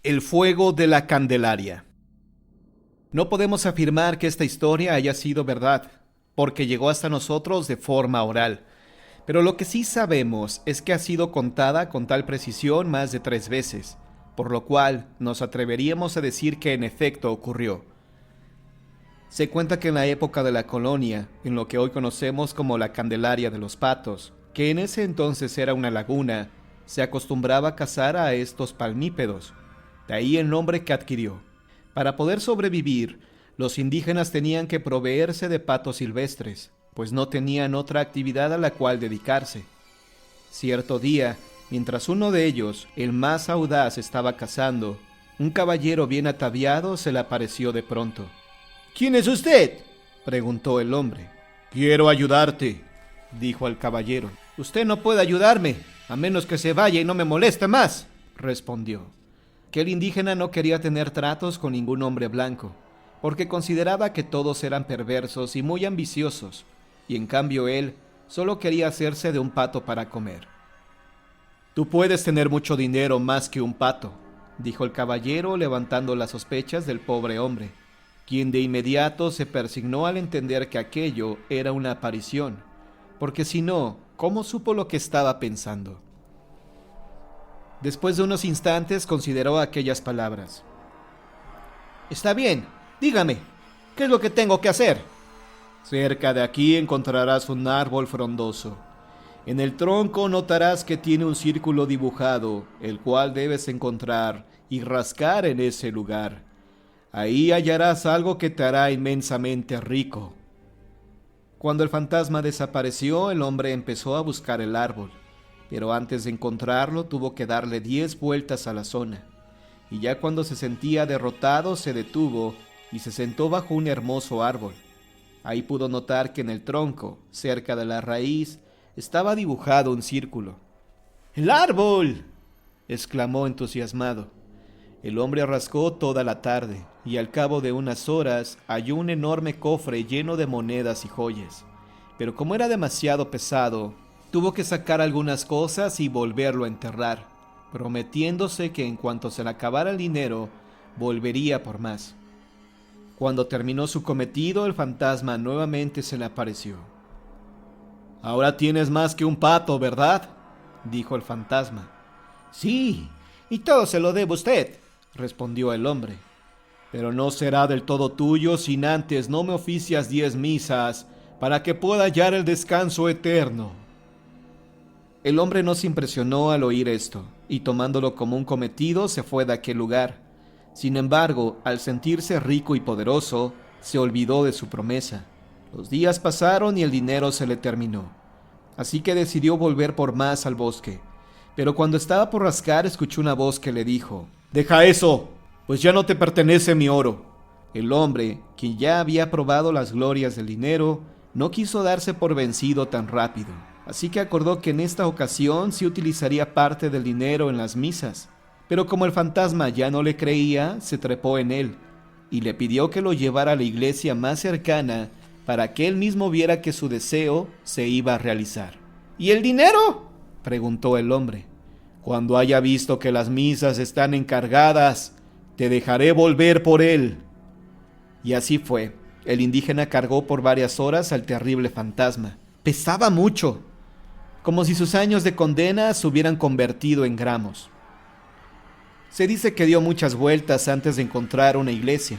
El fuego de la Candelaria. No podemos afirmar que esta historia haya sido verdad, porque llegó hasta nosotros de forma oral. Pero lo que sí sabemos es que ha sido contada con tal precisión más de 3 veces, por lo cual nos atreveríamos a decir que en efecto ocurrió. Se cuenta que en la época de la colonia, en lo que hoy conocemos como la Candelaria de los Patos, que en ese entonces era una laguna, se acostumbraba a cazar a estos palmípedos. De ahí el nombre que adquirió. Para poder sobrevivir, los indígenas tenían que proveerse de patos silvestres, pues no tenían otra actividad a la cual dedicarse. Cierto día, mientras uno de ellos, el más audaz, estaba cazando, un caballero bien ataviado se le apareció de pronto. «¿Quién es usted?», preguntó el hombre. «Quiero ayudarte», dijo el caballero. «Usted no puede ayudarme, a menos que se vaya y no me moleste más», respondió. Que el indígena no quería tener tratos con ningún hombre blanco, porque consideraba que todos eran perversos y muy ambiciosos, y en cambio él solo quería hacerse de un pato para comer. «Tú puedes tener mucho dinero más que un pato», dijo el caballero, levantando las sospechas del pobre hombre, quien de inmediato se persignó al entender que aquello era una aparición, porque si no, ¿cómo supo lo que estaba pensando? Después de unos instantes consideró aquellas palabras. «Está bien, dígame, ¿qué es lo que tengo que hacer?». «Cerca de aquí encontrarás un árbol frondoso. En el tronco notarás que tiene un círculo dibujado, el cual debes encontrar y rascar en ese lugar. Ahí hallarás algo que te hará inmensamente rico». Cuando el fantasma desapareció, el hombre empezó a buscar el árbol, pero antes de encontrarlo tuvo que darle 10 vueltas a la zona, y ya cuando se sentía derrotado se detuvo y se sentó bajo un hermoso árbol. Ahí pudo notar que en el tronco, cerca de la raíz, estaba dibujado un círculo. «¡El árbol!», exclamó entusiasmado. El hombre rascó toda la tarde, y al cabo de unas horas halló un enorme cofre lleno de monedas y joyas, pero como era demasiado pesado, tuvo que sacar algunas cosas y volverlo a enterrar, prometiéndose que en cuanto se le acabara el dinero, volvería por más. Cuando terminó su cometido, el fantasma nuevamente se le apareció. «Ahora tienes más que un pato, ¿verdad?», dijo el fantasma. «Sí, y todo se lo debo a usted», respondió el hombre. «Pero no será del todo tuyo sin antes no me oficias 10 misas para que pueda hallar el descanso eterno». El hombre no se impresionó al oír esto, y tomándolo como un cometido se fue de aquel lugar. Sin embargo, al sentirse rico y poderoso, se olvidó de su promesa. Los días pasaron y el dinero se le terminó. Así que decidió volver por más al bosque. Pero cuando estaba por rascar, escuchó una voz que le dijo: «Deja eso, pues ya no te pertenece mi oro». El hombre, quien ya había probado las glorias del dinero, no quiso darse por vencido tan rápido. Así que acordó que en esta ocasión sí utilizaría parte del dinero en las misas. Pero como el fantasma ya no le creía, se trepó en él y le pidió que lo llevara a la iglesia más cercana para que él mismo viera que su deseo se iba a realizar. «¿Y el dinero?», preguntó el hombre. «Cuando haya visto que las misas están encargadas, te dejaré volver por él». Y así fue. El indígena cargó por varias horas al terrible fantasma. Pesaba mucho, como si sus años de condena se hubieran convertido en gramos. Se dice que dio muchas vueltas antes de encontrar una iglesia,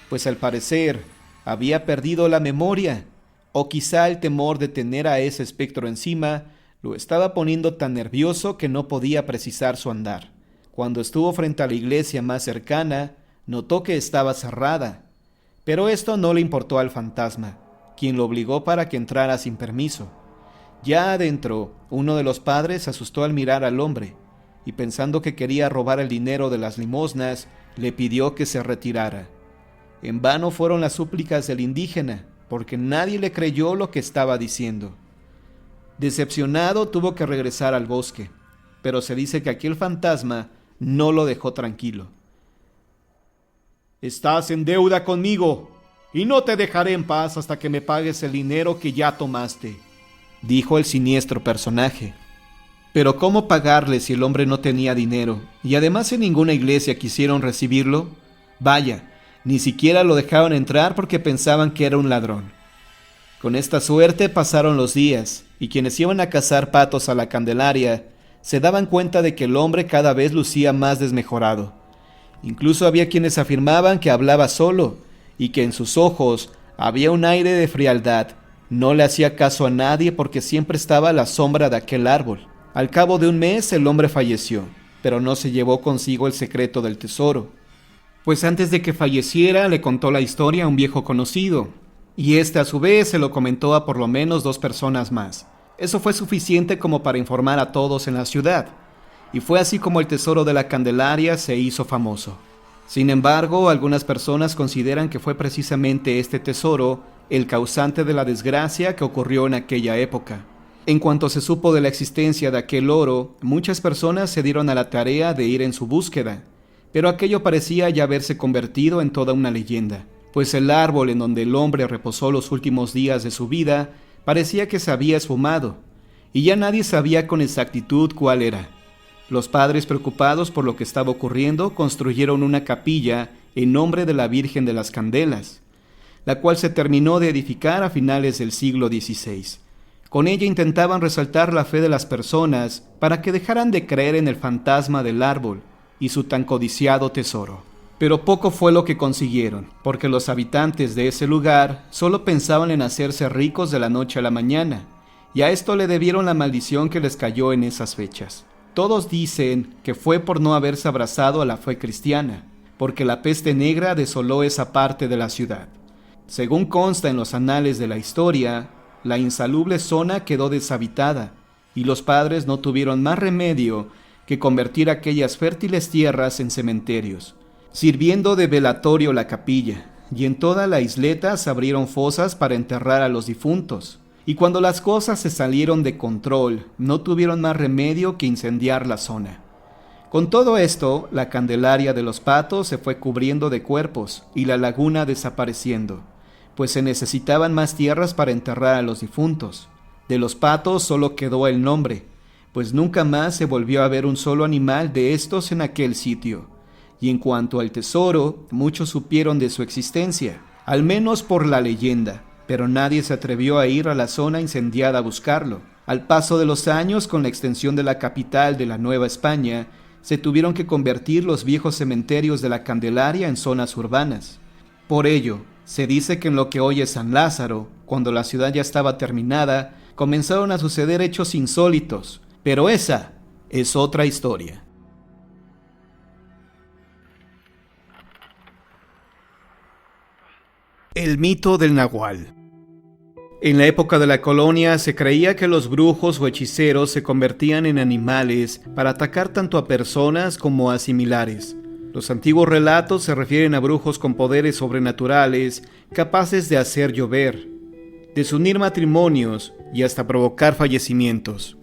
pues al parecer había perdido la memoria, o quizá el temor de tener a ese espectro encima lo estaba poniendo tan nervioso que no podía precisar su andar. Cuando estuvo frente a la iglesia más cercana, notó que estaba cerrada, pero esto no le importó al fantasma, quien lo obligó para que entrara sin permiso. Ya adentro, uno de los padres se asustó al mirar al hombre, y pensando que quería robar el dinero de las limosnas, le pidió que se retirara. En vano fueron las súplicas del indígena, porque nadie le creyó lo que estaba diciendo. Decepcionado, tuvo que regresar al bosque, pero se dice que aquel fantasma no lo dejó tranquilo. «Estás en deuda conmigo, y no te dejaré en paz hasta que me pagues el dinero que ya tomaste», dijo el siniestro personaje. Pero ¿cómo pagarle si el hombre no tenía dinero? Y además en ninguna iglesia quisieron recibirlo. Vaya, ni siquiera lo dejaron entrar porque pensaban que era un ladrón. Con esta suerte pasaron los días, y quienes iban a cazar patos a la Candelaria se daban cuenta de que el hombre cada vez lucía más desmejorado. Incluso había quienes afirmaban que hablaba solo, y que en sus ojos había un aire de frialdad. No le hacía caso a nadie porque siempre estaba a la sombra de aquel árbol. Al cabo de un mes el hombre falleció, pero no se llevó consigo el secreto del tesoro. Pues antes de que falleciera le contó la historia a un viejo conocido, y este a su vez se lo comentó a por lo menos 2 personas más. Eso fue suficiente como para informar a todos en la ciudad, y fue así como el tesoro de la Candelaria se hizo famoso. Sin embargo, algunas personas consideran que fue precisamente este tesoro el causante de la desgracia que ocurrió en aquella época. En cuanto se supo de la existencia de aquel oro, muchas personas se dieron a la tarea de ir en su búsqueda, pero aquello parecía ya haberse convertido en toda una leyenda, pues el árbol en donde el hombre reposó los últimos días de su vida parecía que se había esfumado, y ya nadie sabía con exactitud cuál era. Los padres, preocupados por lo que estaba ocurriendo, construyeron una capilla en nombre de la Virgen de las Candelas, la cual se terminó de edificar a finales del siglo XVI. Con ella intentaban resaltar la fe de las personas para que dejaran de creer en el fantasma del árbol y su tan codiciado tesoro. Pero poco fue lo que consiguieron, porque los habitantes de ese lugar solo pensaban en hacerse ricos de la noche a la mañana, y a esto le debieron la maldición que les cayó en esas fechas. Todos dicen que fue por no haberse abrazado a la fe cristiana, porque la peste negra desoló esa parte de la ciudad. Según consta en los anales de la historia, la insalubre zona quedó deshabitada, y los padres no tuvieron más remedio que convertir aquellas fértiles tierras en cementerios, sirviendo de velatorio la capilla, y en toda la isleta se abrieron fosas para enterrar a los difuntos. Y cuando las cosas se salieron de control, no tuvieron más remedio que incendiar la zona. Con todo esto, la Candelaria de los Patos se fue cubriendo de cuerpos y la laguna desapareciendo, pues se necesitaban más tierras para enterrar a los difuntos. De los patos solo quedó el nombre, pues nunca más se volvió a ver un solo animal de estos en aquel sitio. Y en cuanto al tesoro, muchos supieron de su existencia, al menos por la leyenda, pero nadie se atrevió a ir a la zona incendiada a buscarlo. Al paso de los años, con la extensión de la capital de la Nueva España, se tuvieron que convertir los viejos cementerios de la Candelaria en zonas urbanas. Por ello, se dice que en lo que hoy es San Lázaro, cuando la ciudad ya estaba terminada, comenzaron a suceder hechos insólitos, pero esa es otra historia. El mito del Nahual. En la época de la colonia se creía que los brujos o hechiceros se convertían en animales para atacar tanto a personas como a similares. Los antiguos relatos se refieren a brujos con poderes sobrenaturales capaces de hacer llover, desunir matrimonios y hasta provocar fallecimientos.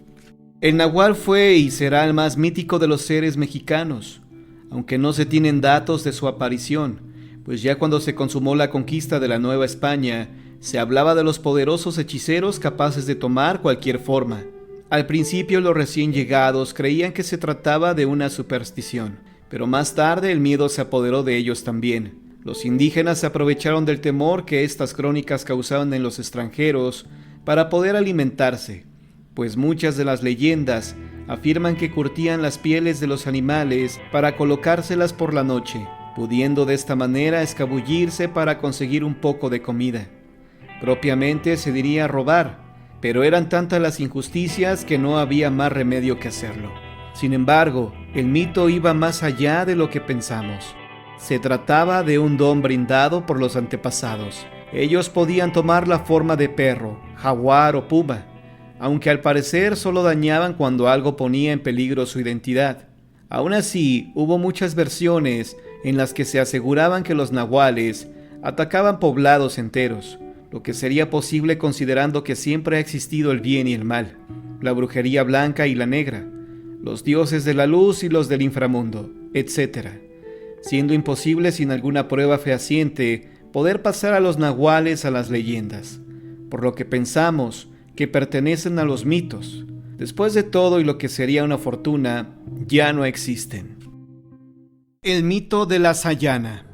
El Nahual fue y será el más mítico de los seres mexicanos, aunque no se tienen datos de su aparición, pues ya cuando se consumó la conquista de la Nueva España, se hablaba de los poderosos hechiceros capaces de tomar cualquier forma. Al principio los recién llegados creían que se trataba de una superstición, pero más tarde el miedo se apoderó de ellos también. Los indígenas se aprovecharon del temor que estas crónicas causaban en los extranjeros para poder alimentarse, pues muchas de las leyendas afirman que curtían las pieles de los animales para colocárselas por la noche, pudiendo de esta manera escabullirse para conseguir un poco de comida. Propiamente se diría robar, pero eran tantas las injusticias que no había más remedio que hacerlo. Sin embargo, el mito iba más allá de lo que pensamos. Se trataba de un don brindado por los antepasados. Ellos podían tomar la forma de perro, jaguar o puma, aunque al parecer solo dañaban cuando algo ponía en peligro su identidad. Aún así, hubo muchas versiones en las que se aseguraban que los nahuales atacaban poblados enteros, lo que sería posible considerando que siempre ha existido el bien y el mal, la brujería blanca y la negra, los dioses de la luz y los del inframundo, etc., siendo imposible sin alguna prueba fehaciente poder pasar a los nahuales a las leyendas, por lo que pensamos que pertenecen a los mitos, Después de todo y lo que sería una fortuna, ya no existen. El mito de la Sayana.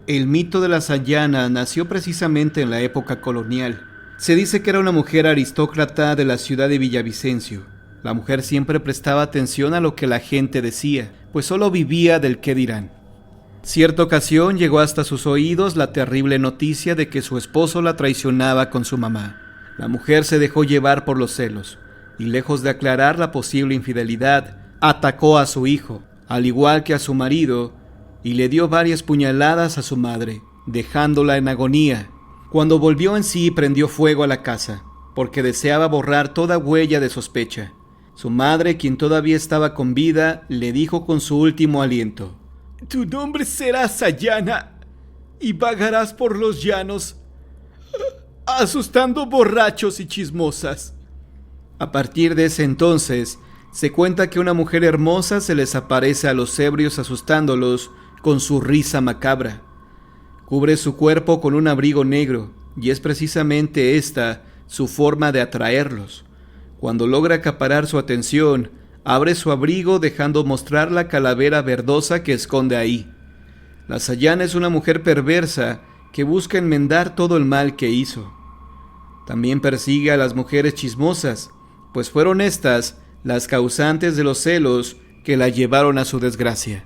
El mito de la Sayana nació precisamente en la época colonial. Se dice que era una mujer aristócrata de la ciudad de Villavicencio. La mujer siempre prestaba atención a lo que la gente decía, pues solo vivía del qué dirán. Cierta ocasión llegó hasta sus oídos la terrible noticia de que su esposo la traicionaba con su mamá. La mujer se dejó llevar por los celos, y lejos de aclarar la posible infidelidad, atacó a su hijo, al igual que a su marido, y le dio varias puñaladas a su madre, dejándola en agonía. Cuando volvió en sí, prendió fuego a la casa, porque deseaba borrar toda huella de sospecha. Su madre, quien todavía estaba con vida, le dijo con su último aliento: «Tu nombre será Sayana, y vagarás por los llanos, asustando borrachos y chismosas». A partir de ese entonces, se cuenta que una mujer hermosa se les aparece a los ebrios asustándolos con su risa macabra. Cubre su cuerpo con un abrigo negro, y es precisamente esta su forma de atraerlos. Cuando logra acaparar su atención, abre su abrigo dejando mostrar la calavera verdosa que esconde ahí. La Sayana es una mujer perversa que busca enmendar todo el mal que hizo. También persigue a las mujeres chismosas, pues fueron estas las causantes de los celos que la llevaron a su desgracia.